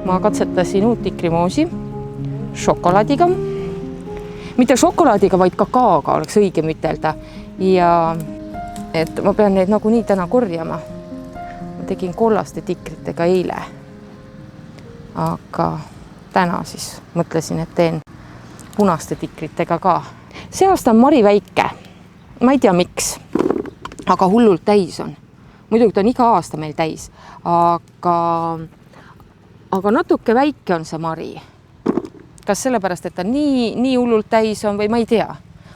ma katsetasin uut tikrimoosi šokolaadiga. Mitte šokolaadiga, vaid kakaoga oleks õigem ütelda. Ja et ma pean neid nagunii täna korjama. Ma tegin kollaste tikritega eile. Aga täna siis mõtlesin, et teen punaste tikritega ka. See aasta on mari väike. Ma ei tea miks, aga hullult täis on. Muidugi ta on iga aasta meil täis, aga natuke väike on see mari. Kas sellepärast, et ta nii hullult täis on või ma ei tea.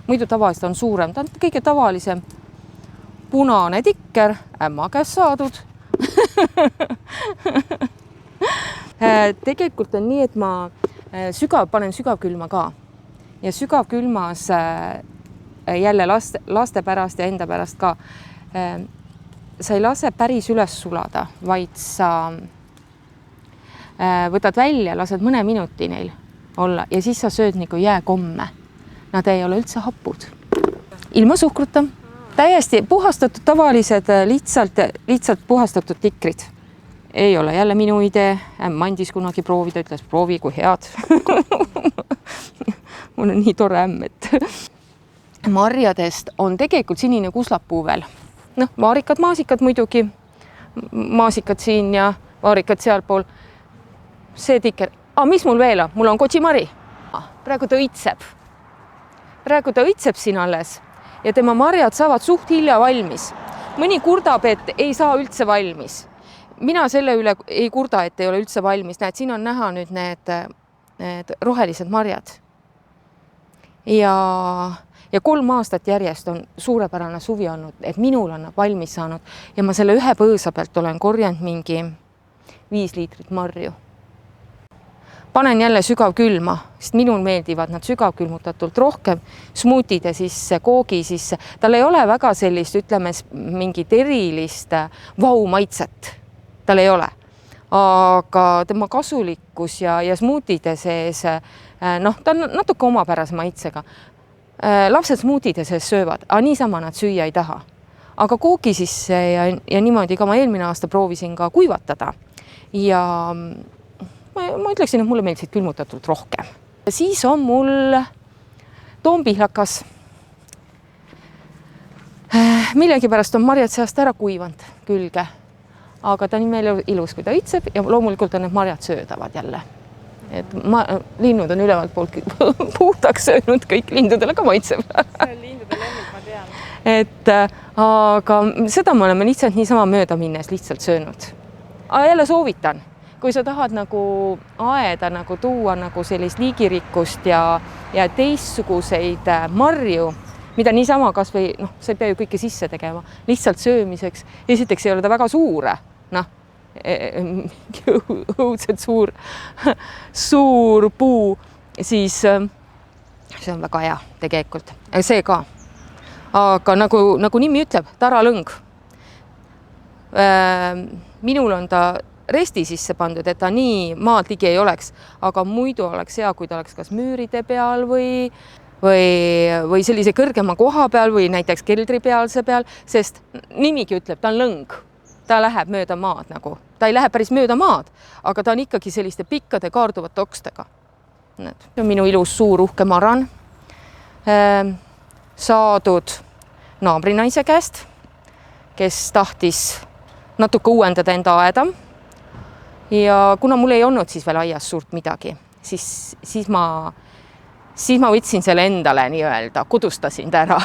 Muidu tavaliselt on suurem. Ta on kõige tavalisem punane tikker, ämma käest saadud. Tegelikult on nii, et ma panen sügavkülma ka. Ja sügavkülmas jälle laste pärast ja enda pärast ka. Sa ei lase päris üles sulada, vaid sa võtad välja, lased mõne minuti neil olla ja siis sa sööd nagu jääkomme. Nad ei ole üldse hapud. Ilma suhkruta. Täiesti puhastatud tavalised, lihtsalt puhastatud tikrid. Ei ole jälle minu idee. Mandis kunagi proovida, ütles proovi, kui head. Mul on nii tore ämm, et marjadest on tegelikult sinine kuslapuu veel. Vaarikad, maasikad muidugi. Maasikad siin ja vaarikad seal pool. See tikker. Mis mul veel on? Mul on kotsimari. Praegu ta õitseb siin alles ja tema marjad saavad suht hilja valmis. Mõni kurdab, et ei saa üldse valmis. Mina selle üle ei kurda, et ei ole üldse valmis. Näed, siin on näha nüüd need rohelised marjad. Ja 3 aastat järjest on suurepärane suvi olnud, et minul on valmis saanud ja ma selle ühe põõsa pealt olen korjanud mingi 5 liitrit marju. Panen jälle sügavkülma, sest minul meeldivad nad sügavkülmutatult rohkem, smuutide sisse, koogi sisse. Tal ei ole väga sellist, ütleme, mingit erilist vau-maitset. Tal ei ole. Aga tema kasulikkus ja smuutide sees, ta on natuke omapärase maitsega. Lapsed smuutide sees söövad, aga niisama nad süüa ei taha. Aga koogi sisse ja niimoodi ka ma eelmine aasta proovisin ka kuivatada. Ja ma ütleksin, et mulle meeldisid külmutatult rohkem. Siis on mul toompihlakas. Millegi pärast on marjad seast ära kuivanud külge, aga ta on meil ilus, kui ta õitseb ja loomulikult on need marjad söödavad jälle. Et linnud on ülevalt poolt puhtaks söönud, kõik lindudele ka maitseb. See on lindude lemmik, ma tean. Aga seda me oleme lihtsalt niisama mööda minnes lihtsalt söönud. Jälle soovitan. Kui sa tahad nagu aeda nagu tuua nagu sellist liigirikkust ja teistsuguseid marju, mida niisama kas või, sa ei pea ju kõike sisse tegema, lihtsalt söömiseks. Esiteks ei ole ta väga suure, õudselt suur puu, siis see on väga hea tegelikult. See ka. Aga nagu nimi ütleb, taralõng. Minul on ta resti sisse pandud, et ta nii maad ligi ei oleks, aga muidu oleks hea, kui ta oleks kas müüride peal või sellise kõrgema koha peal või näiteks keldripealse peal, sest nimigi ütleb, ta on lõng. Ta läheb mööda maad nagu. Ta ei lähe päris mööda maad, aga ta on ikkagi selliste pikkade kaarduvate okstega. See on minu ilus suur uhke maran. Saadud naabrinaise käest, kes tahtis natuke uuendada enda aeda. Ja kuna mul ei olnud siis veel aias suurt midagi, siis ma võtsin selle endale nii-öelda, kudustasin ta ära.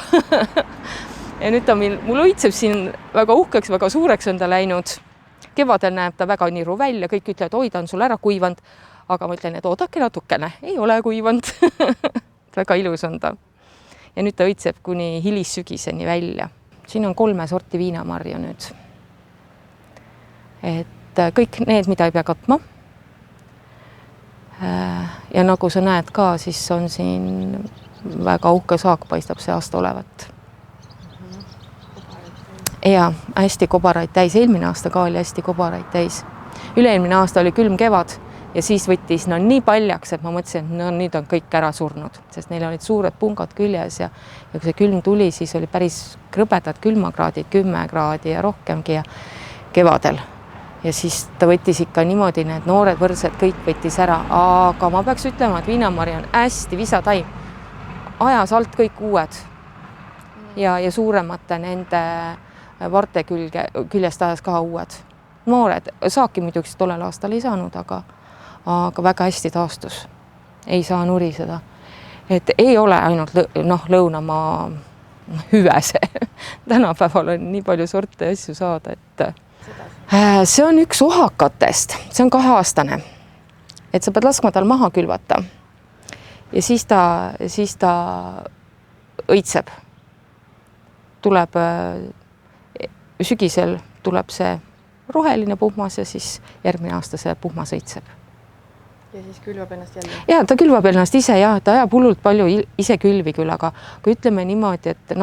Ja nüüd mul õitseb siin väga uhkeks, väga suureks on ta läinud. Kevadel näeb ta väga niru välja, kõik ütlevad, oi, ta on sul ära kuivanud, aga ma ütlen, et oodake natukene, ei ole kuivanud. Väga ilus on ta. Ja nüüd ta õitseb kuni hilissügiseni välja. Siin on 3 sorti viinamarju nüüd. Et kõik need, mida ei pea katma. Ja nagu sa näed ka, siis on siin väga uhke saak paistab see aasta olevat. Ja hästi kobaraid täis. Eelmine aasta ka oli hästi kobaraid täis. Üle-eelmine aasta oli külm kevad ja siis võttis nii paljaks, et ma mõtlesin, et nüüd on kõik ära surnud, sest neil olid suured pungad küljes ja kui see külm tuli, siis oli päris krõbedad külmakraadid, 10 kraadi ja rohkemgi ja kevadel. ja siis ta võttis ikka niimoodi, need noored võrsed kõik võttis ära, aga ma peaks ütlema, et viinamarj on hästi visataim. Ajas alt kõik uued ja suuremate nende varte küljest ajas ka uued. Noored, saaki muidugi tollel aastal ei saanud, aga väga hästi taastus. Ei saa nuriseda. Et ei ole ainult lõunamaa hüvese. Tänapäeval on nii palju sorte asju saada, et see on üks ohakatest. See on 2-aastane. Et sa pead laskma tal maha külvata. Ja siis ta õitseb. Tuleb sügisel tuleb see roheline puhmas ja siis järgmine aasta see puhmas õitseb. Ja siis külvab ennast jälle? Ja ta külvab ennast ise ja ta ajab hullult palju ise külvi küll, aga kui ütleme niimoodi, et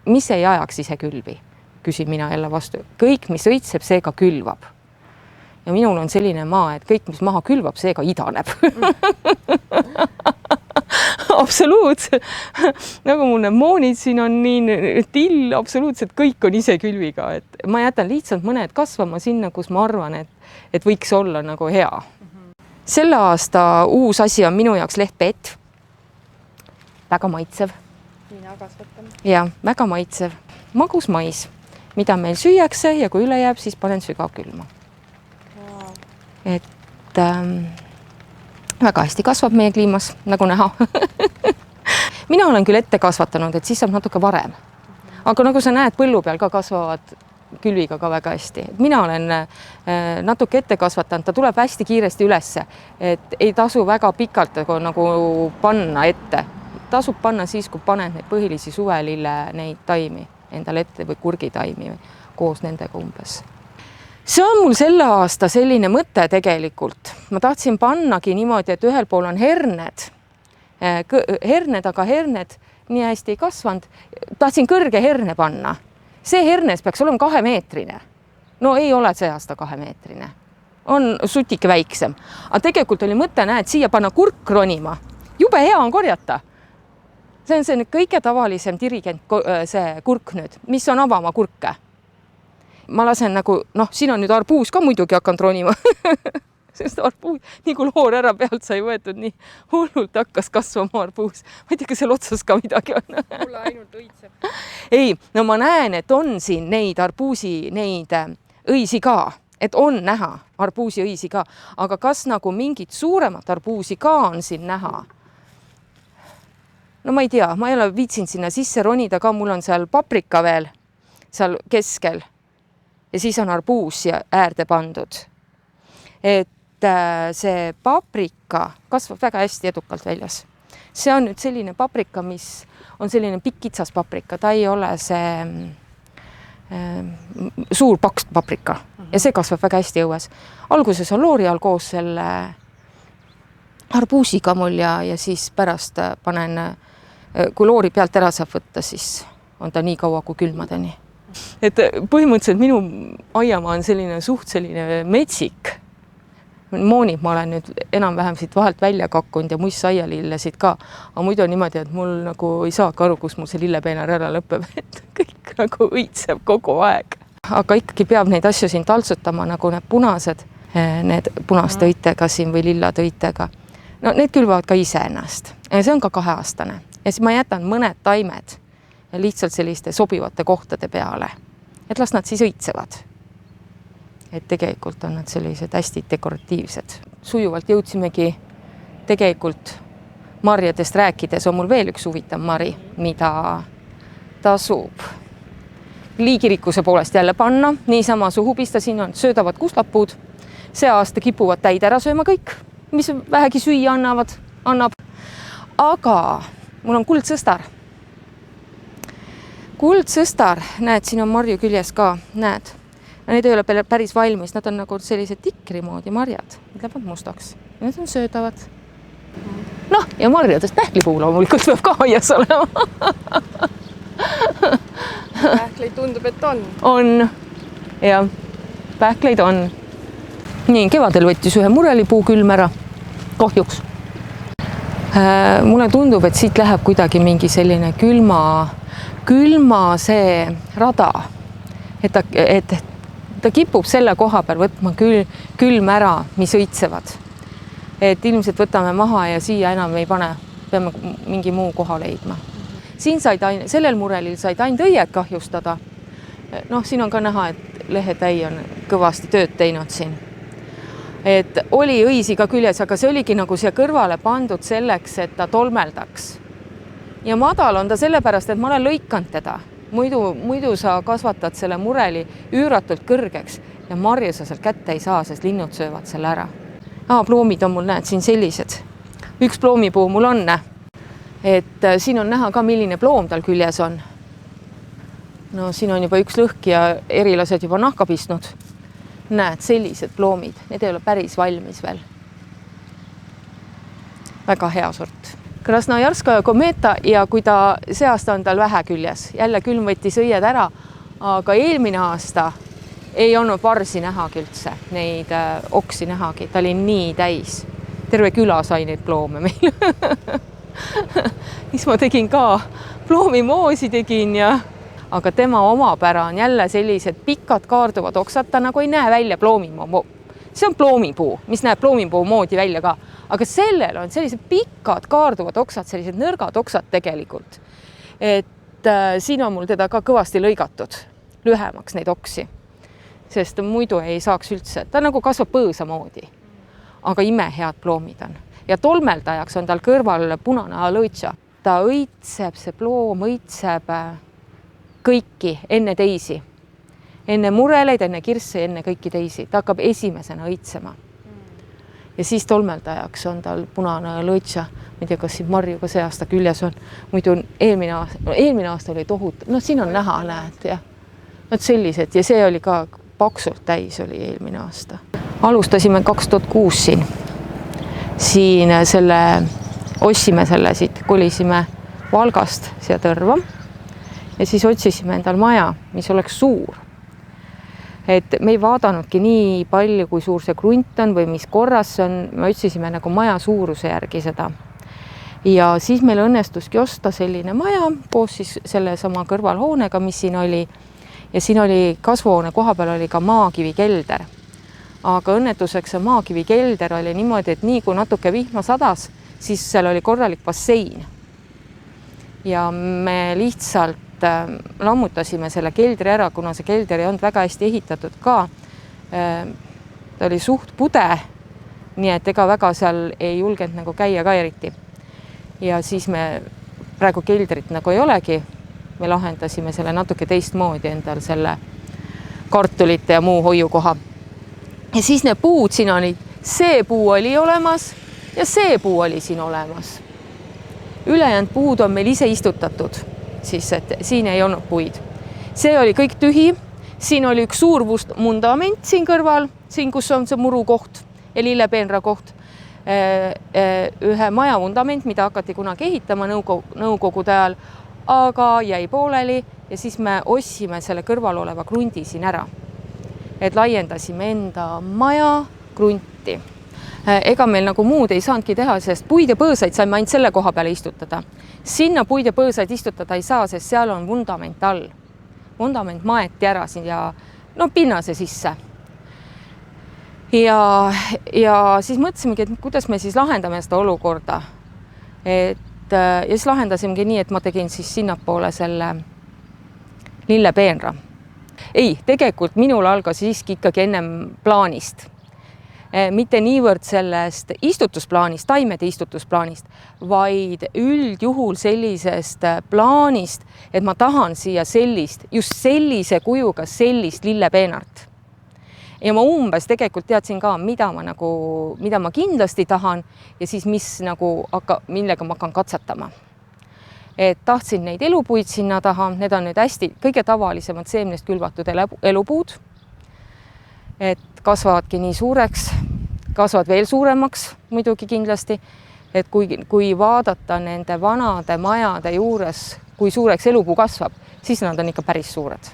mis ei ajaks ise külvi, küsin mina jälle vastu. Kõik, mis õitseb, see ka külvab. Ja minul on selline maa, et kõik, mis maha külvab, see ka idaneb. Absoluutselt. Nagu mul need moonid siin on nii till, absoluutselt kõik on ise külviga. Et ma jätan lihtsalt mõned kasvama sinna, kus ma arvan, et võiks olla nagu hea. Selle aasta uus asi on minu jaoks lehtpeet. Väga maitsev. Viina kasvatame. Ja, väga maitsev. Magus mais, mida meil süüakse ja kui üle jääb, siis panen sügavkülma. Wow. Et väga hästi kasvab meie kliimas, nagu näha. Mina olen küll ette kasvatanud, et siis saab natuke varem. Aga nagu sa näed, põllu peal ka kasvavad külviga ka väga hästi. Mina olen natuke ette kasvatanud, ta tuleb hästi kiiresti ülesse, et ei tasu väga pikalt nagu panna ette. Tasub panna siis, kui paned neid põhilisi suvelille neid taimi endale ette või kurgitaimi koos nendega umbes. See on mul selle aasta selline mõte tegelikult. Ma tahtsin pannagi niimoodi, et ühel pool on herned, aga herned nii hästi ei kasvanud. Tahtsin kõrge herne panna. See hernes peaks olema 2-meetrine. No ei ole see aasta 2-meetrine. On sutike väiksem. Aga tegelikult oli mõte, näed, siia panna kurk ronima. Jube hea on korjata. See on see kõige tavalisem dirigent see kurk nüüd, mis on avama kurke. Ma lasen nagu, siin on nüüd arbuus ka muidugi hakanud ronima. Sest arbuus, nii kui loor ära pealt sai võetud, nii hullult hakkas kasvama arbuus. Ma ei tea, kas seal otsas ka midagi on. Mulle ainult õitseb. Ei, no ma näen, et on siin neid arbuusi, neid õisi ka. Et on näha arbuusi õisi ka. Aga kas nagu mingit suuremat arbuusi ka on siin näha? No ma ei tea, ma ei ole viitsinud sinna sisse ronida ka. Mul on seal paprika veel, seal keskel. Ja siis on arbuus ja äärde pandud. Et see paprika kasvab väga hästi edukalt väljas. See on nüüd selline paprika, mis on selline pikitsas paprika. Ta ei ole see suur paks paprika ja see kasvab väga hästi õues. Alguses on loori all koos selle arbuusiga mul ja siis pärast panen, kui loori pealt ära saab võtta, siis on ta nii kaua kui külmadeni. Et põhimõtteliselt minu aiamaa on selline suht selline metsik. Moonid ma olen nüüd enam-vähem siit vahelt välja kakkunud ja muist saialillesid ka. Aga muidu on niimoodi, et mul nagu ei saagi aru, kus mul see lillepeenar ära lõpeb, et kõik nagu õitseb kogu aeg. Aga ikkagi peab neid asju siin taltsutama, nagu need punased, need punaste õitega siin või lillade õitega. No need külvavad ka ise ennast. Ja see on ka 2-aastane. Ja siis ma jätan mõned taimed lihtsalt selliste sobivate kohtade peale. Et las nad siis õitsevad. Et tegelikult on nad sellised hästi dekoratiivsed. Sujuvalt jõudsimegi tegelikult marjadest rääkides on mul veel üks huvitav mari, mida tasub liigirikkuse poolest jälle panna. Niisama suhu pista, siin on söödavad kuslapuud. See aasta kipuvad täid ära sööma kõik, mis vähegi süüa annab. Aga mul on kuldsõstar. Kuldsõstar, näed, siin on marju küljes ka, näed. Need ei ole päris valmis, nad on nagu sellised tikri moodi marjad, need lähevad mustaks. Need on söödavad. Ja marjadest pähklipuu loomulikult peab ka aias olema. Pähkleid tundub, et on. On, ja pähkleid on. Nii, kevadel võttis ühe murelipuu külm ära, kohjuks. Mulle tundub, et siit läheb kuidagi mingi selline külma see rada, et ta kipub selle koha peal võtma külm ära, mis õitsevad. Et ilmselt võtame maha ja siia enam ei pane, peame mingi muu koha leidma. Siin sellel murelil said ainult õied kahjustada. Noh, siin on ka näha, et lehetäi on kõvasti tööd teinud siin. Et oli õisi ka küljes, aga see oligi nagu siia kõrvale pandud selleks, et ta tolmeldaks. Ja madal on ta sellepärast, et ma olen lõikanud teda. Muidu sa kasvatad selle mureli üüratult kõrgeks ja marju sa sealt kätte ei saa, sest linnud söövad selle ära. Ploomid on mul, näed, siin sellised. Üks ploomipuu mul on, et siin on näha ka, milline ploom tal küljes on. No siin on juba üks lõhk ja erilased juba nahka pistnud. Näed, sellised ploomid, need ei ole päris valmis veel. Väga hea sort. Krasnojarskaja kometa ja kui see aasta on tal vähe küljes, jälle külm võttis õied ära, aga eelmine aasta ei olnud varsi nähagi üldse, neid oksi nähagi, ta oli nii täis. Terve küla sai neid ploome meil. Mis ma tegin ka, ploomimoosi tegin ja... Aga tema omapära on jälle sellised pikad kaarduvad oksad, ta nagu ei näe välja ploomipuu. See on ploomipuu, mis näeb ploomipuu moodi välja ka. Aga sellel on sellised pikad kaarduvad oksad, sellised nõrgad oksad tegelikult. Et siin on mul teda ka kõvasti lõigatud, lühemaks neid oksi. Sest muidu ei saaks üldse, ta nagu kasvab põõsa moodi. Aga imehead ploomid on. Ja tolmeldajaks on tal kõrval punane alõitsa. Ta õitseb, see ploom õitseb kõiki enne teisi. Enne mureleid, enne kirsse, enne kõiki teisi. Ta hakkab esimesena õitsema. Ja siis tolmeldajaks on tal punane lõitsa. Ma ei tea, kas siin marju ka see aasta küljes on. Muidu eelmine aasta oli tohut. No siin on näha, näed. Ja. Nad sellised ja see oli ka paksult täis oli eelmine aasta. Alustasime 2006 siin. Siin ossime selle siit, kolisime Valgast siia Tõrva. Ja siis otsisime endal maja, mis oleks suur. Et me ei vaadanudki nii palju, kui suur see krunt on või mis korras see on. Me otsisime nagu maja suuruse järgi seda. Ja siis meil õnnestuski osta selline maja koos siis selle sama kõrvalhoonega, mis siin oli. Ja siin oli kasvuhoone koha peal oli ka maakivi kelder. Aga õnnetuseks see maakivi kelder oli niimoodi, et nii kui natuke vihma sadas, siis seal oli korralik bassein. Ja me lihtsalt lammutasime selle keldri ära, kuna see kelder ei olnud väga hästi ehitatud ka. Ta oli suht pude, nii et ega väga seal ei julgenud nagu käia ka eriti. Ja siis me praegu keldrit nagu ei olegi. Me lahendasime selle natuke teistmoodi endal selle kartulite ja muu hoiukoha. Ja siis need puud siin olid, see puu oli olemas ja see puu oli siin olemas. Ülejäänud puud on meil ise istutatud. Siis, et siin ei olnud puid. See oli kõik tühi. Siin oli üks suur mundament siin kõrval, siin kus on see muru koht ja lillepeenra koht. Ühe maja vundament, mida hakati kunagi ehitama nõukogude ajal, aga jäi pooleli ja siis me ossime selle kõrval oleva krundi siin ära. Et laiendasime enda maja krunti. Ega meil nagu muud ei saanudki teha, sest puid ja põõsaid saime ainult selle koha peale istutada. Sinna puid ja põõsaid istutada ei saa, sest seal on vundament all. Vundament maeti ära siin ja pinnase sisse. Ja siis mõtlesimegi, et kuidas me siis lahendame seda olukorda. Ja siis lahendasimegi nii, et ma tegin siis sinnapoole selle lillepeenra. Ei, tegelikult minul algas siiski ikkagi ennem plaanist. Mitte niivõrd sellest istutusplaanist, taimede istutusplaanist, vaid üldjuhul sellisest plaanist, et ma tahan siia just sellise kujuga sellist lillepeenart. Ja ma umbes tegelikult teadsin ka, mida ma kindlasti tahan ja siis millega ma hakkan katsetama. Et tahtsin neid elupuid sinna taha, need on nüüd hästi kõige tavalisemad seemnest külvatud elupuud. Et kasvavadki nii suureks, kasvavad veel suuremaks muidugi kindlasti, et kui vaadata nende vanade majade juures, kui suureks elupuu kasvab, siis nad on ikka päris suured.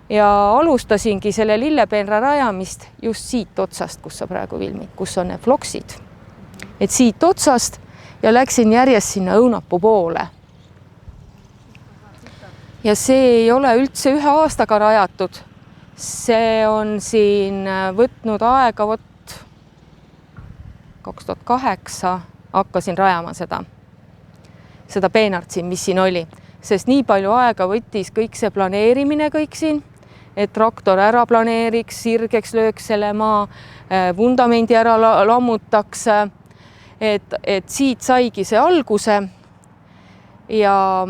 Ja alustasingi selle lillepeenra rajamist just siit otsast, kus sa praegu filmid, kus on need floksid. Et siit otsast ja läksin järjest sinna õunapuu poole. Ja see ei ole üldse ühe aastaga rajatud. see on siin võtnud aega, 2008 hakkasin rajama seda peenart siin, mis siin oli, sest nii palju aega võttis kõik see planeerimine kõik siin, et traktor ära planeeriks, sirgeks lööks selle maa, vundamendi ära lammutaks, et siit saigi see alguse ja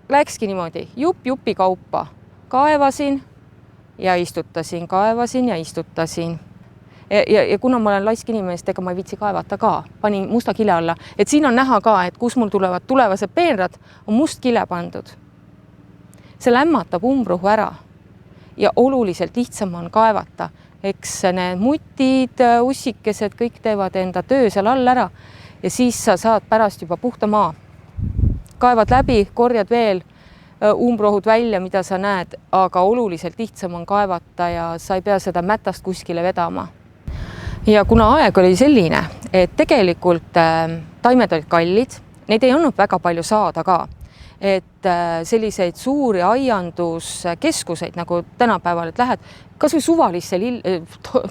läkski niimoodi jupi kaupa, kaevasin ja istutasin, kaevasin ja istutasin. Ja kuna ma olen laisk inimest, ega ma ei viitsi kaevata ka, panin musta kile alla, et siin on näha ka, et kus mul tulevad tulevased peenrad, on must kile pandud. See lämmatab umbrohu ära ja oluliselt lihtsam on kaevata. Eks need mutid, ussikesed, kõik teevad enda töö seal all ära ja siis sa saad pärast juba puhta maa. Kaevad läbi, korjad veel umbrohud välja, mida sa näed, aga oluliselt lihtsam on kaevata ja sa ei pea seda mätast kuskile vedama. Ja kuna aeg oli selline, et tegelikult taimed olid kallid, neid ei olnud väga palju saada ka, et selliseid suuri aianduskeskuseid nagu tänapäeval, et lähed kas või suvalisse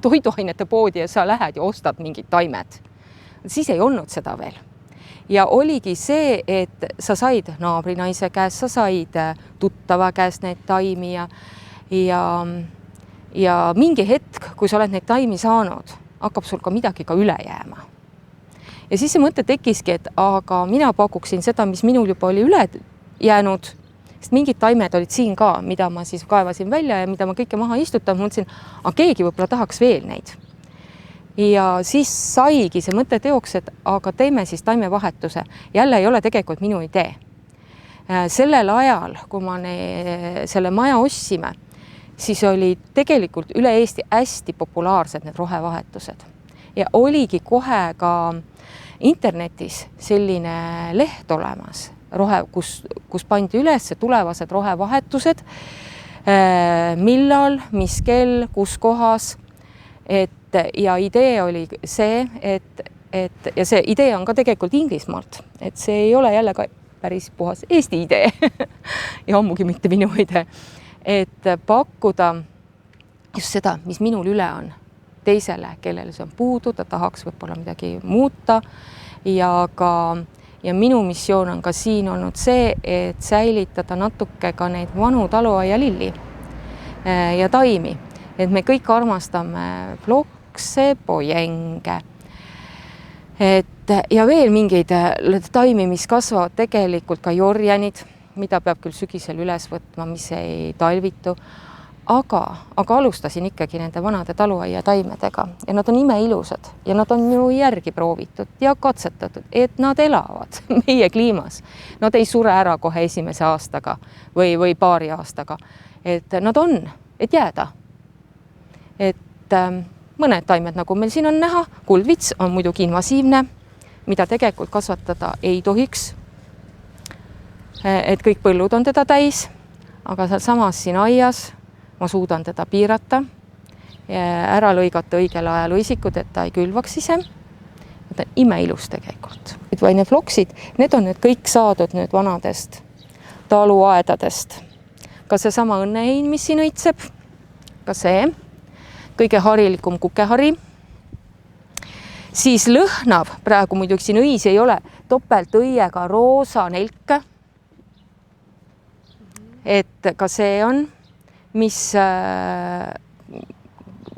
toiduainete poodi ja sa lähed ja ostad mingid taimed. Siis ei olnud seda veel. Ja oligi see, et sa said naabrinaise käest, sa said tuttava käest neid taimi ja mingi hetk, kui sa oled neid taimi saanud, hakkab sul ka midagi ka üle jääma. Ja siis see mõte tekiski, et aga mina pakuksin seda, mis minul juba oli üle jäänud, sest mingid taimed olid siin ka, mida ma siis kaevasin välja ja mida ma kõike maha istutan, mõtlesin, aga keegi võib-olla tahaks veel neid. Ja siis saigi see mõte teoks, et aga teeme siis taimevahetuse. Jälle ei ole tegelikult minu idee. Sellel ajal, kui ma selle maja ostsime, siis oli tegelikult üle Eesti hästi populaarsed need rohevahetused. Ja oligi kohe ka internetis selline leht olemas, kus pandi üles tulevased rohevahetused, millal, mis kell, kus kohas, ja idee oli see, ja see idee on ka tegelikult Inglismaalt, et see ei ole jälle ka päris puhas Eesti idee ja ammugi mitte minu idee, et pakkuda just seda, mis minul üle on teisele, kellele see on puudu, ta tahaks võib-olla midagi muuta ja minu missioon on ka siin olnud see, et säilitada natuke ka neid vanu taluaia lilli ja taimi, et me kõik armastame flokse, pojenge, ja veel mingeid taimi, mis kasvavad tegelikult ka jorjanid, mida peab küll sügisel üles võtma, mis ei talvitu, aga alustasin ikkagi nende vanade taluaia taimedega ja nad on imeilusad ja nad on ju järgi proovitud ja katsetatud, et nad elavad meie kliimas. Nad ei sure ära kohe esimese aastaga või paari aastaga, et nad on, et jääda. Et mõned taimed, nagu meil siin on näha, kuldvits on muidugi invasiivne, mida tegelikult kasvatada ei tohiks. Et kõik põllud on teda täis, aga seal samas siin aias ma suudan teda piirata, ära lõigata õigel ajal õisikud, et ta ei külvaks ise. Need on imeilus tegelikult. Või need floksid, need on need kõik saadud nüüd vanadest taluaedadest. Ka see sama õnnehein, mis siin õitseb, ka see, kõige harilikum kukehari. Siis lõhnab, praegu muidugi siin õis ei ole, topelt õiega roosa nelke. Et ka see on,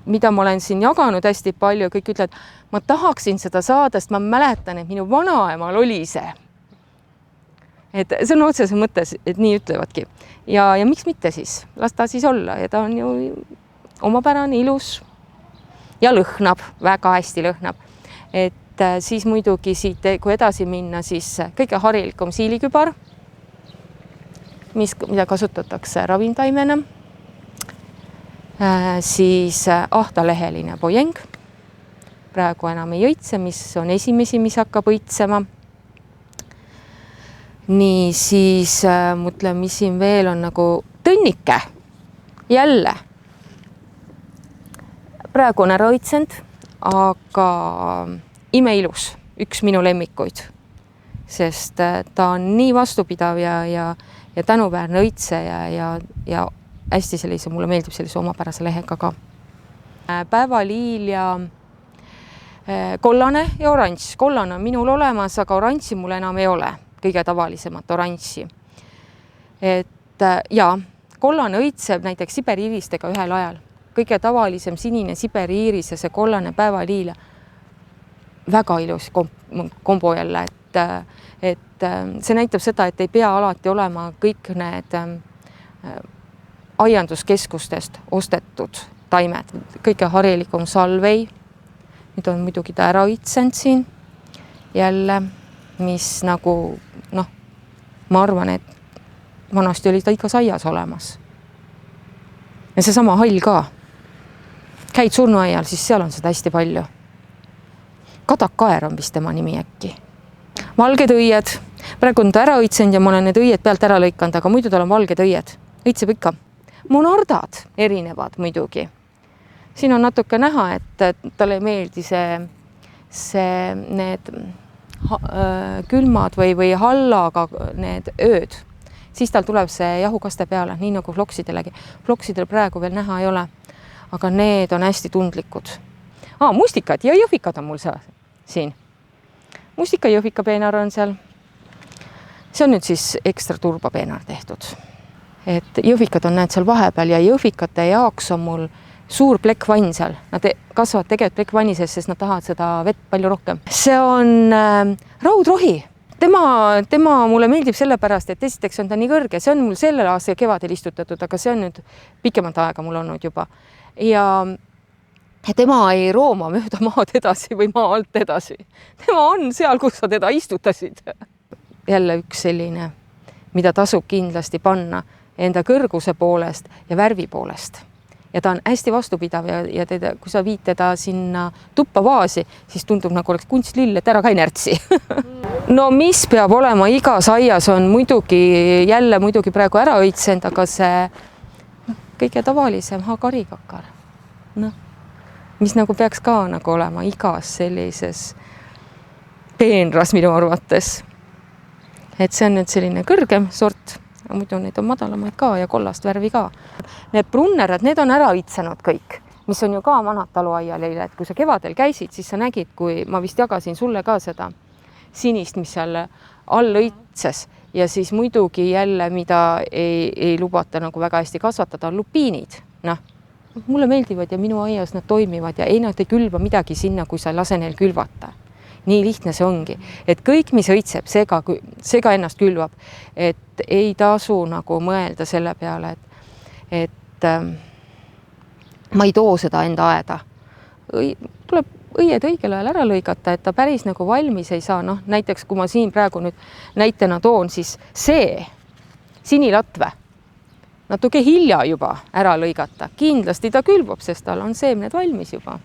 mida ma olen siin jaganud hästi palju, kõik ütlevad, ma tahaksin seda saada, sest ma mäletan, et minu vanaemal oli see. Et see on otsese mõttes, et nii ütlevadki. Ja miks mitte siis? Las ta siis olla ja ta on ju omapärane, ilus ja lõhnab, väga hästi lõhnab. Et siis muidugi siit, kui edasi minna, siis kõige harilikum siilikübar, mida kasutatakse ravintaimena, siis ahtaleheline pojeng, praegu enam ei õitse, mis on esimesi, mis hakkab õitsema. Nii, siis mõtlen, mis siin veel on nagu tõnnike, jälle. Praegu on ära õitsend, aga imeilus, üks minu lemmikuid, sest ta on nii vastupidav ja tänuväärne õitseja ja hästi sellise, mulle meeldib sellise omapärase lehega ka. Päevaliilja kollane ja oranž. Kollane on minul olemas, aga oranži mul enam ei ole. Kõige tavalisemat oranži. Et ja kollane õitseb näiteks Siberi iiristega ühel ajal. Kõige tavalisem sinine Siberi iiris ja see kollane päevaliilja. Väga ilus kombo jälle, et see näitab seda, et ei pea alati olema kõik need aianduskeskustest ostetud taimed. Kõige harilikum salvei. Nüüd on muidugi ta ära õitsend siin jälle, mis nagu, ma arvan, et vanasti oli ta igas aias olemas. Ja see sama hall ka. Käid surnuaial, siis seal on seda hästi palju. Kadakkaer on vist tema nimi äkki. Valged õied. Praegu on ta ära õitsend ja ma olen need õied pealt ära lõikanud, aga muidu tal on valged õied. Õitseb ikka. Monardad erinevad muidugi. Siin on natuke näha, et talle ei meeldi need külmad või hallaga need ööd. Siis tal tuleb see jahukaste peale, nii nagu floksidelegi. Floksidel praegu veel näha ei ole, aga need on hästi tundlikud. Mustikad ja jõhvikad on mul siin. Mustika jõhvika peenar on seal. See on nüüd siis ekstra turbo peenar tehtud. Et jõhvikad on näed seal vahepeal ja jõhvikate jaoks on mul suur plekkvann seal. Nad kasvavad tegelikult plekkvanni sees, sest nad tahavad seda vett palju rohkem. See on raudrohi. Tema mulle meeldib sellepärast, et esiteks on ta nii kõrge. See on mul sellel aasta kevadel istutatud, aga see on nüüd pikemat aega mul olnud juba. Ja tema ei rooma mööda maad edasi või maa alt edasi. Tema on seal, kus sa teda istutasid. Jälle üks selline, mida tasub kindlasti panna enda kõrguse poolest ja värvi poolest. Ja ta on hästi vastupidav ja kui sa viid teda sinna tuppa vaasi, siis tundub nagu oleks kunstlill, et ära ka inertsi. No mis peab olema igas aias on muidugi praegu ära õitsend, aga see kõige tavalisem karikakar. Mis nagu peaks ka nagu olema igas sellises peenras minu arvates. Et see on nüüd selline kõrgem sort. Muidu neid on madalamaid ka ja kollast värvi ka. Need brunnerad, need on ära õitsenud kõik, mis on ju ka vanad taluaialeile, et kui sa kevadel käisid, siis sa nägid, kui ma vist jagasin sulle ka seda sinist, mis seal all õitses ja siis muidugi jälle, mida ei lubata nagu väga hästi kasvatada, on lupiinid. Mulle meeldivad ja minu aias nad toimivad ja nad ei külva midagi sinna, kui sa ei lase neil külvata. Nii lihtne see ongi, et kõik, mis õitseb, see ka ennast külvab, et ei tasu nagu mõelda selle peale, et ma ei too seda enda aeda. Tuleb õied õigel ajal ära lõigata, et ta päris nagu valmis ei saa. Näiteks, kui ma siin praegu nüüd näitena toon, siis see sinilatve natuke hilja juba ära lõigata. Kindlasti ta külvab, sest tal on seemned valmis juba.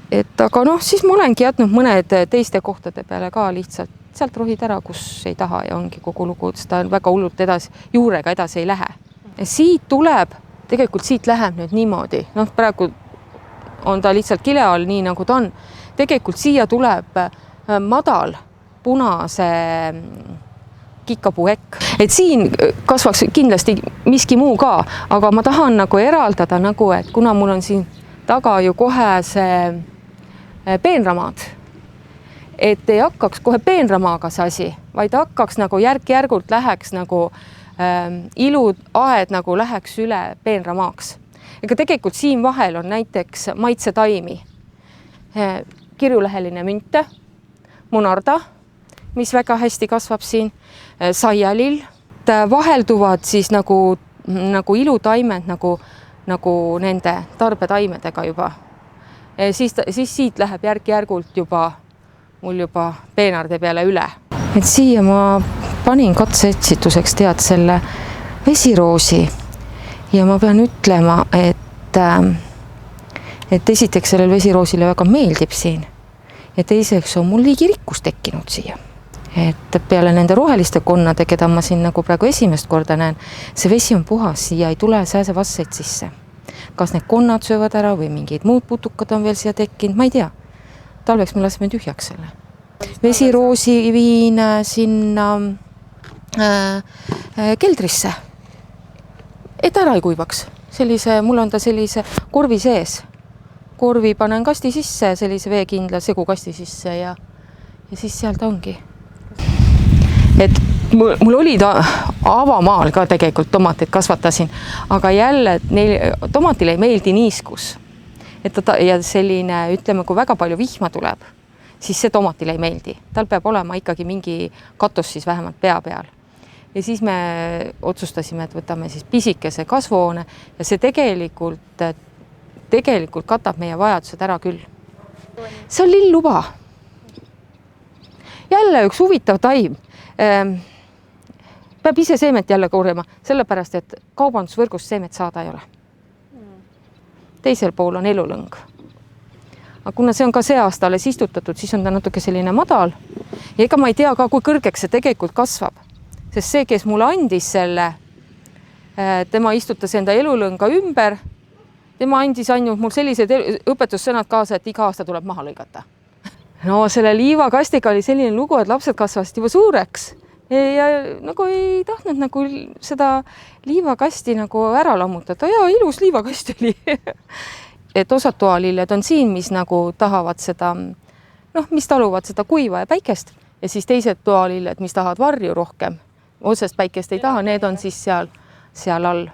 Aga siis ma olengi jätnud mõned teiste kohtade peale ka lihtsalt. Sealt rohid ära, kus ei taha ja ongi kogu lugu, sest ta on väga hullult juurega edasi ei lähe. Tegelikult siit läheb nüüd niimoodi. Praegu on ta lihtsalt kile all, nii nagu ta on. Tegelikult siia tuleb madal punase kikkapuuekk. Et siin kasvaks kindlasti miski muu ka, aga ma tahan nagu eraldada, et kuna mul on siin taga ju kohe see peenramaad, et ei hakkaks kohe peenramaaga see asi, vaid hakkaks nagu järk-järgult läheks nagu iluaed nagu läheks üle peenramaaks. Ega tegelikult siin vahel on näiteks maitsetaimi, kirjuleheline münte, monarda, mis väga hästi kasvab siin, saialill, vahelduvad siis nagu ilutaimed nagu nende tarbetaimedega juba. Siis siit läheb järk-järgult mul juba peenarde peale üle. Et siia ma panin katseetsituseks selle vesiroosi ja ma pean ütlema, et esiteks sellel vesiroosile väga meeldib siin ja teiseks on mul liigirikkus tekkinud siia. Et peale nende roheliste konnade, keda ma siin nagu praegu esimest korda näen, see vesi on puhas, siia ei tule sääsevasseid sisse. Kas need konnad söövad ära või mingid muud putukad on veel siia tekkinud, ma ei tea. Talveks me laseme tühjaks selle. Vesiroosi viin sinna keldrisse. et ära ei kuivaks. Mul on ta sellise korvi sees. Korvi panen kasti sisse, sellise veekindla segukasti sisse ja siis seal ta ongi. Et mul oli avamaal ka tegelikult tomateid kasvatasin, aga jälle tomatile ei meeldi niiskus. Ja selline, ütleme, kui väga palju vihma tuleb, siis see tomatile ei meeldi. Tal peab olema ikkagi mingi katus siis vähemalt pea peal. Ja siis me otsustasime, et võtame siis pisikese kasvuhoone ja see tegelikult katab meie vajadused ära küll. See on lilluba. Jälle üks huvitav taim. Peab ise seemet jälle korjama, sellepärast, et kaubandusvõrgust seemet saada ei ole. Teisel pool on elulõng. Aga kuna see on ka see aasta alles istutatud, siis on ta natuke selline madal. Ja ega ma ei tea ka, kui kõrgeks see tegelikult kasvab. Sest see, kes mulle andis selle, tema istutas enda elulõnga ümber. Tema andis ainult mul sellised õpetussõnad kaasa, et iga aasta tuleb maha lõigata. No selle liivakastiga oli selline lugu, et lapsed kasvasid juba suureks. Ja nagu ei tahtnud nagu seda liivakasti nagu ära lammutada. Ja ilus liivakast oli. Et osad toalilled on siin, mis nagu tahavad seda, mis taluvad seda kuiva ja päikest. Ja siis teised toalilled, mis tahavad varju rohkem. Otsest päikest ei taha, need on siis seal all.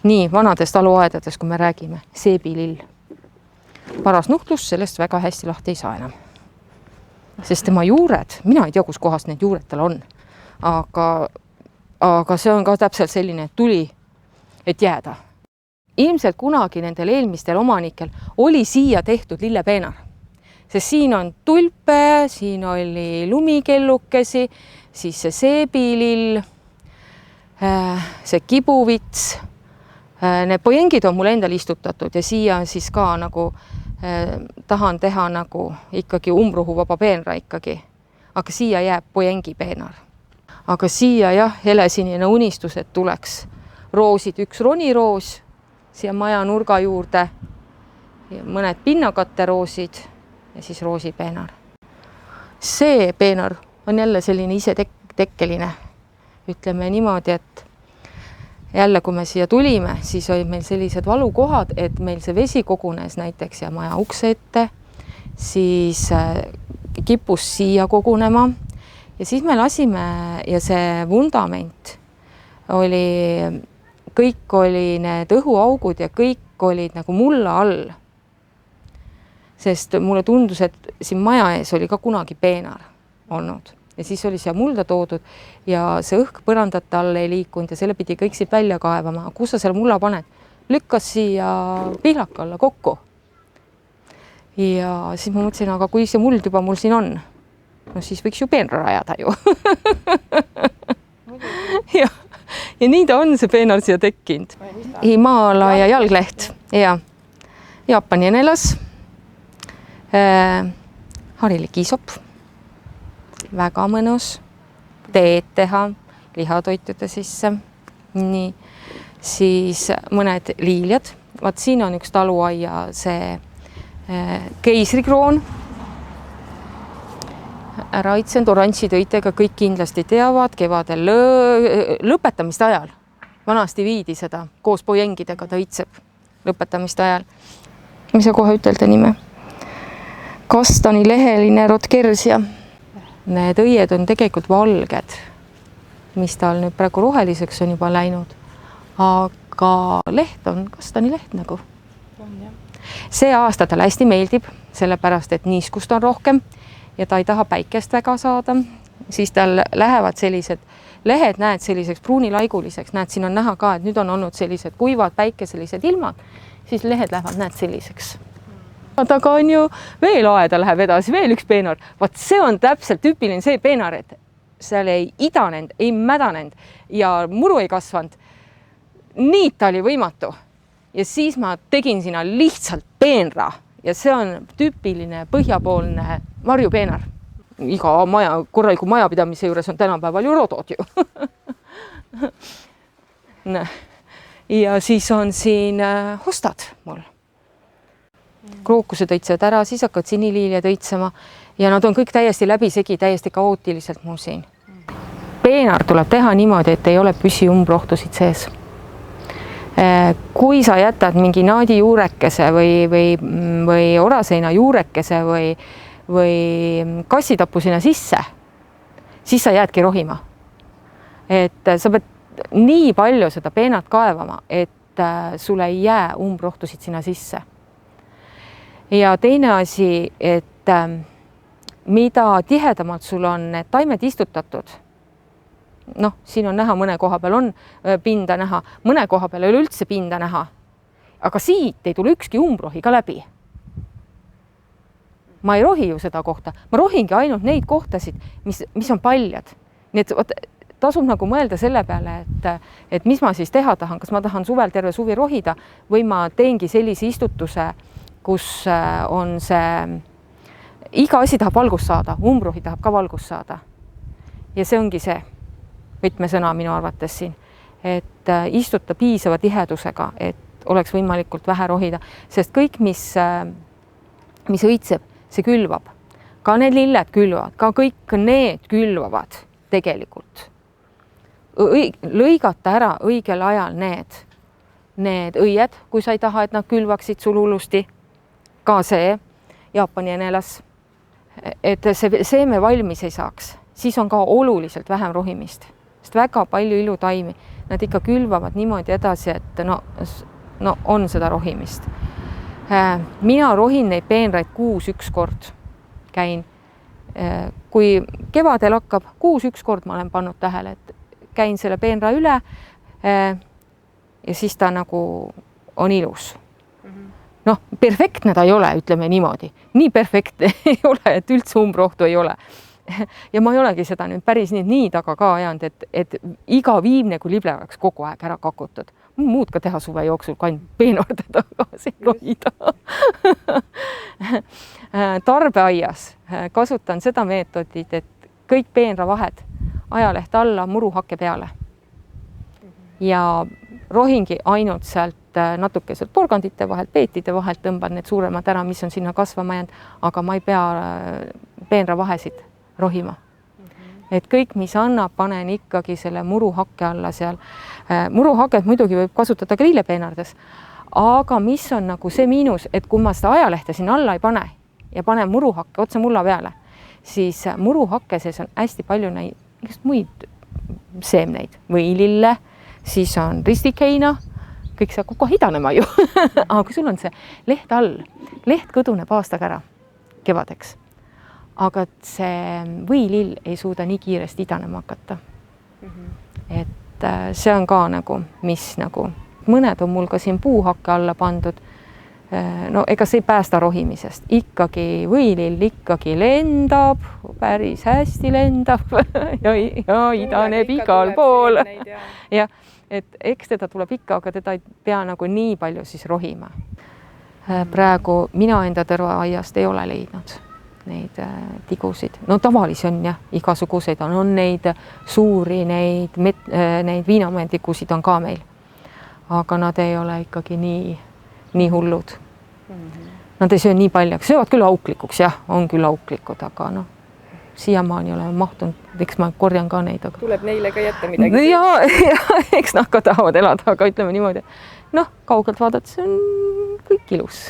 Nii, vanades taluaedades, kui me räägime, seebilill. Paras nuhtlus, sellest väga hästi lahti ei saa enam. Sest tema juured, mina ei tea, kus kohast need juured tal on. Aga see on ka täpselt selline tuli, et jääda. Ilmselt kunagi nendel eelmistel omanikel oli siia tehtud lillepeenar. Sest siin on tulpe, siin oli lumikellukesi, siis see seebilill, see kibuvits. Need pojengid on mul endal istutatud ja siia on siis ka nagu tahan teha nagu ikkagi umbruhuvaba peenra ikkagi. Aga siia jääb pojengi peenar. Aga siia jah, helesinine unistus, et tuleks roosid, üks roniroos siia maja nurga juurde, mõned pinnakatteroosid ja siis roosipeenar. See peenar on jälle selline isetekkeline. Ütleme niimoodi, et jälle, kui me siia tulime, siis olid meil sellised valukohad, et meil see vesi kogunes näiteks ja maja ukse ette, siis kippus siia kogunema ja siis me lasime ja see vundament oli, kõik oli need õhuaugud ja kõik olid nagu mulla all. Sest mulle tundus, et siin maja ees oli ka kunagi peenar olnud. Ja siis oli siia mulda toodud ja see õhk põrandate all ei liikunud ja selle pidi kõik siit välja kaevama. Kus sa selle mulla paned? Lükkas siia pihlaka alla kokku. Ja siis ma mõtlesin, aga kui see muld juba mul siin on, no siis võiks ju peenra rajada ju. ja nii ta on see peenar siia tekkinud. Himalaia jalgleht ja Jaapani enelas, harilik isopp. Väga mõnus, teed teha, lihatoitude sisse, nii, siis mõned liiljad. Vaat siin on üks taluaia see keisrikroon. Ära itsenud oranžide õitega, kõik kindlasti teavad, kevadel lõpetamist ajal. Vanasti viidi seda, koos pojengidega ta õitseb lõpetamist ajal. Mis sa kohe ütelda nime? Kastani leheline rotkersia. Need õied on tegelikult valged, mis tal nüüd praegu roheliseks on juba läinud, aga leht on kastani leht nagu. See aasta tal hästi meeldib, sellepärast, et niiskust on rohkem ja ta ei taha päikest väga saada. Siis tal lähevad sellised lehed, näed selliseks pruunilaiguliseks, näed, siin on näha ka, et nüüd on olnud sellised kuivad päikeselised ilmad, siis lehed lähevad, näed selliseks. Taga on ju veel aeda läheb edasi, veel üks peenar. Vaat see on täpselt tüüpiline see peenar, et seal ei idanend, ei mädanend ja muru ei kasvanud. Niita oli võimatu. Ja siis ma tegin sinna lihtsalt peenra ja see on tüüpiline põhjapoolne marjupeenar. Iga korraliku majapidamise juures on tänapäeval ju rodod ju. Ja siis on siin hostad mul. Krookused õitsevad ära, siis hakkavad siniliiljad õitsema ja nad on kõik täiesti läbisegi, täiesti kaootiliselt mul siin. Peenar tuleb teha niimoodi, et ei ole püsiumbrohtusid sees. kui sa jätad mingi naadi juurekese või oraseina juurekese või kassitapu sinna sisse, siis sa jäädki rohima. Et sa pead nii palju seda peenart kaevama, et sulle ei jää umbrohtusid sinna sisse. Ja teine asi, et mida tihedamalt sul on need taimed istutatud, noh, siin on näha, mõne koha peal on pinda näha, mõne koha peal ei ole üldse pinda näha, aga siit ei tule ükski umbrohi ka läbi. Ma ei rohi ju seda kohta, ma rohingi ainult neid kohtasid, mis on paljad. Nii et tasub nagu mõelda selle peale, et mis ma siis teha tahan, kas ma tahan suvel terve suvi rohida või ma teengi sellise istutuse, kus on see, iga asi tahab valgust saada, umbrohi tahab ka valgust saada. Ja see ongi see võtmesõna minu arvates siin, et istuta piisava tihedusega, et oleks võimalikult vähe rohida, sest kõik, mis õitseb, see külvab. Ka need lilled külvavad, ka kõik need külvavad tegelikult. Lõigata ära õigel ajal need õied, kui sa ei taha, et nad külvaksid sul hullusti. Ka see Jaapani enelas, et see seeme valmis ei saaks, siis on ka oluliselt vähem rohimist. Sest väga palju ilutaimi, nad ikka külvavad niimoodi edasi, et no on seda rohimist. Mina rohin neid peenraid kuus üks kord. Käin, kui kevadel hakkab, kuus üks kord ma olen pannud tähele, et käin selle peenra üle ja siis ta nagu on ilus. Noh, perfektne ta ei ole, ütleme niimoodi. Nii perfektne ei ole, et üldse umbrohtu ei ole. Ja ma ei olegi seda nüüd päris nii taga ka ajanud, et iga viimne kui lible oleks kogu aeg ära kakutud. Muud ka teha suve jooksul, kui ainult peenarde taga siin rohida. Tarbeaias kasutan seda meetodit, et kõik peenravahed ajaleht alla, muruhakke peale. Ja rohingi ainult sealt natukeselt porgandite vahelt, peetide vahelt tõmban need suuremad ära, mis on sinna kasvama jäänud, aga ma ei pea peenravahesid rohima. Et kõik, mis annab, panen ikkagi selle muruhakke alla seal. Muruhaket muidugi võib kasutada ka lillepeenardes, aga mis on nagu see miinus, et kui ma seda ajalehte siin alla ei pane ja panen muruhakke otse mulla peale, siis muruhakke sees on hästi palju muid seemneid või lille, siis on ristikeina, kõik saab kohe idanema ju. Aga kui sul on see leht all, leht kõduneb aastaga ära kevadeks, aga see võilill ei suuda nii kiiresti idanema hakata. Et see on ka nagu, mis nagu, mõned on mul ka siin puuhakke alla pandud. No ega see ei päästa rohimisest, ikkagi võilill ikkagi lendab, päris hästi lendab ja idaneb igal pool. Ja, et eks teda tuleb ikka, aga teda ei pea nagu nii palju siis rohima. Praegu mina enda tõrvaaiast ei ole leidnud neid tigusid. No tavalisi on jah, igasuguseid on neid suuri, neid viinamäetikusid on ka meil. Aga nad ei ole ikkagi nii hullud. Nad ei söö nii palju, söövad küll auklikuks, jah, on küll auklikud, aga noh, siiamaani oleme mahtunud, eks ma korjan ka neid. Aga... Tuleb neile ka jätta midagi. Ja, eks nad ka tahavad elada, aga ütleme niimoodi, noh, kaugelt vaadates on kõik ilus.